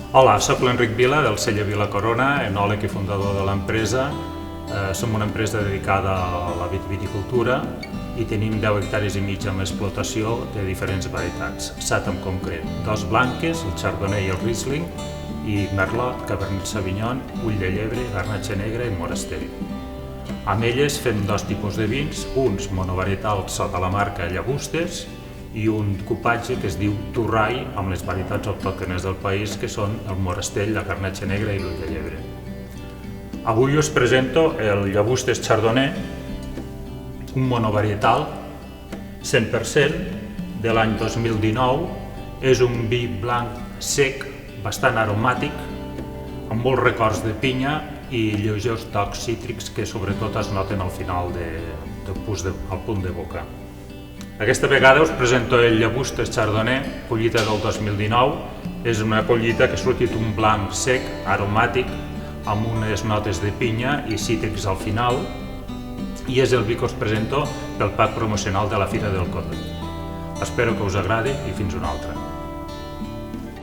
Hola, soc l'Enric Vila del celler Vila Corona, enòleg i fundador de l'empresa. Som una empresa dedicada a la vitivinicultura i tenim 10 hectàrees i mig amb explotació de diferents varietats. 7 en concret, 2 blanques, el Chardonnay i el Riesling, i Merlot, Cabernet Sauvignon, Ull de Llebre, Garnatxa Negra i Morastell. Amb elles fem 2 tipus de vins, uns monovarietals sota la marca Llabustes i un cupatge que es diu Torrai amb les varietats autòctones del país que són el Morastell, la Garnatxa Negra i l'Ull de Llebre. Avui us presento el Llabustes Chardonnay, un monovarietal 100% de l'any 2019. És un vi blanc sec, bastant aromàtic, amb molts records de pinya i lleugers tocs cítrics que sobretot es noten al final al punt de boca. Aquesta vegada us presento el Llabustes Chardonnay, collita del 2019. És una collita que ha sortit un blanc sec, aromàtic, amb unes notes de pinya i cítrics al final, i és el vi que us presento pel pack promocional de la Fira del Codony. Espero que us agradi i fins una altra.